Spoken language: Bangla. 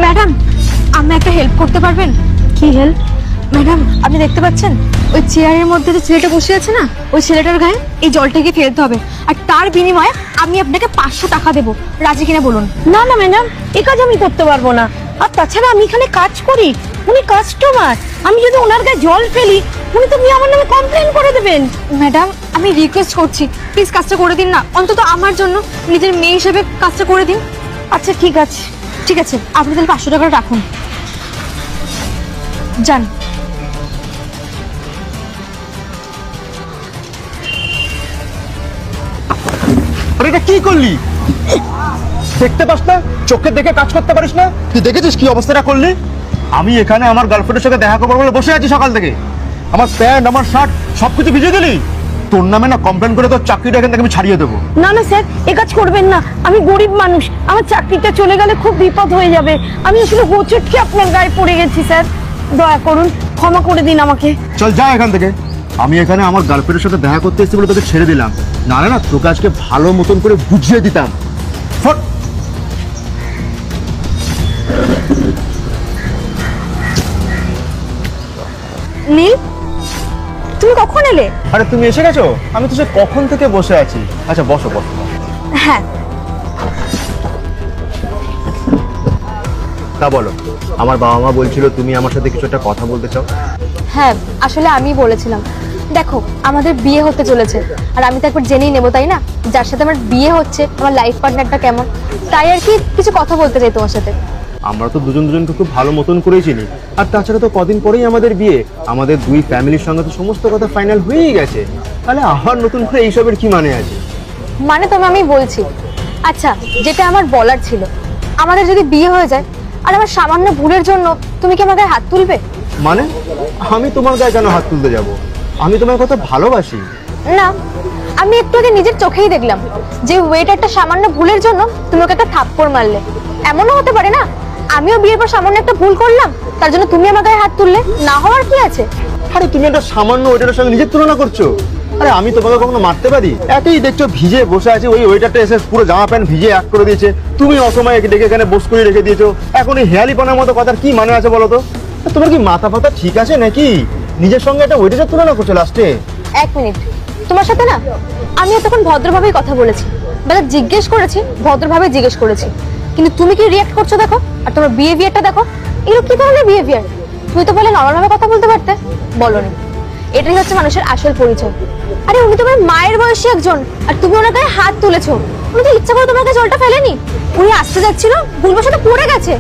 ম্যাডাম, আপনি একটা হেল্প করতে পারবেন? কি হেল্প? ম্যাডাম, আপনি দেখতে পাচ্ছেন ওই চেয়ারের মধ্যে যে ছেলেটা বসে আছে না, ওই ছেলেটার গায়ে এই জলটাকে ফেলতে হবে, আর তার বিনিময়ে আমি আপনাকে 500 টাকা দেবো। রাজি কিনা বলুন? না না ম্যাডাম, এই কাজ আমি করতে পারবো না। আর তাছাড়া আমি এখানে কাজ করি, উনি কাস্টমার। আমি যদি ওনার গায়ে জল ফেলি, উনি তো আমার নামে কমপ্লেন করে দেবেন। ম্যাডাম, আমি রিকোয়েস্ট করছি, প্লিজ কাজটা করে দিন না, অন্তত আমার জন্য, নিজের মেয়ে হিসেবে কাজটা করে দিন। আচ্ছা ঠিক আছে। ঠিক আছে, আপনি তাহলে 500 টাকা রাখুন, যান। আরে এটা কি করলি? দেখতে পাস না? চোখে দেখে কাজ করতে পারিস না? তুই দেখেছিস কি অবস্থাটা করলি? আমি এখানে আমার গার্লফ্রেন্ডের সাথে দেখা করবো বলে বসে আছি সকাল থেকে, আমার প্যান্ট আমার শার্ট সবকিছু ভিজিয়ে দিলি। তোর নামে না কমপ্লেন করে তোর চাকরিটা এখান থেকে আমি ছাড়িয়ে দেবো। না না স্যার, এ কাজ করবেন না। আমি গরিব মানুষ, আমার চাকরিটা চলে গেলে খুব বিপদ হয়ে যাবে। আমি আসলে হোঁচট খেয়ে আপনার গায়ে পড়ে গেছি স্যার, দয়া করুন ক্ষমা করে দিন আমাকে। চল যা এখান থেকে। আমি এখানে আমার গার্লফ্রেন্ডের সাথে দেখা করতে এসেছি বলে তোকে ছেড়ে দিলাম, নাহলে না তোকে আজকে ভালো মতন করে বুঝিয়ে দিতাম। ফট। নীল, তুমি কখন এলে? আরে তুমি এসে গেছো? আমি তো সে কখন থেকে বসে আছি। আচ্ছা বসো বসো। হ্যাঁ, তা বলো, আমার বাবা মা বলছিল তুমি আমার সাথে কিছু একটা কথা বলতে চাও। হ্যাঁ, আসলে আমি বলেছিলাম, দেখো আমাদের বিয়ে হতে চলেছে, আর আমি তো একবার জেনেই নেবো তাই না, যার সাথে আমার বিয়ে হচ্ছে আমার লাইফ পার্টনারটা কেমন। তাই আর কি কিছু কথা বলতে চাই তোমার সাথে। আমরা তো দুজন দুজনকে খুব ভালো মতন করেই চিনি, আর তাছাড়া তো কদিন পরেই আমাদের বিয়ে। আমাদের দুই ফ্যামিলির সঙ্গে তো সমস্ত কথা ফাইনাল হয়েই গেছে, তাহলে আবার নতুন করে এইসবের কি মানে আছে? মানে তোমায় আমি বলছি, আচ্ছা যেটা আমার বলার ছিল, আমাদের যদি বিয়ে হয়ে যায় আর আমার সামান্য ভুলের জন্য তুমি কি আমার গায়ে হাত তুলবে? মানে আমি তোমার গায়ে কেন হাত তুলতে যাব? আমি তোমার কথা ভালোবাসি। না, আমি একটু আগে নিজের চোখেই দেখলাম যে ওয়েটারটা সামান্য ভুলের জন্য তুমি ওকে একটা থাপ্পড় মারলে। এমনও হতে পারে না আমিও বিয়ের পর সামান্য একটা ভুল করলাম, তার জন্য তুমি আমার গায়ে হাত তুললে, না হওয়ার কি আছে? আরে তুমি একটা সামান্য ওয়েটারের সঙ্গে নিজের তুলনা করছো। আরে আমি তোমাকে কখনো মারতে পারি? একেই দেখছো ভিজে বসে আছে, ওই ওয়েটারটা এসে পুরো জামা প্যান্ট ভিজে এক করে দিয়েছে, তুমি অসময়ে ডেকে এখানে বস করে রেখে দিয়েছো। এখন এই হেয়ালিপনার মতো কথার কি মানে আছে বলো তো? তোমার কি মাথা ফাতা ঠিক আছে নাকি? নিজের সঙ্গে একটা ওয়েটারের তুলনা করছো লাস্টে। এক মিনিট, তোমার সাথে না আমি এতক্ষণ ভদ্রভাবেই কথা বলেছি, বেলা জিজ্ঞেস করেছি, ভদ্রভাবে জিজ্ঞেস করেছি, কিন্তু তুমি কি রিয়াক্ট করছো দেখো, আর তোমার বিহেভিয়ারটা দেখো, এগুলো কি ধরনের বিহেভিয়ার? তুমি তো বলে নরমাল ভাবে কথা বলতে পারতে, বলনি। এটাই হচ্ছে মানুষের আসল পরিচয়। আরে উনি তোমার মায়ের বয়সী একজন, আর তুমি ওনার গায়ে হাত তুলেছো। উনি তো ইচ্ছা করে তোমার গায়ে জলটা ফেলেনি, উনি আসতে যাচ্ছিল ভুলবশত পড়ে গেছে,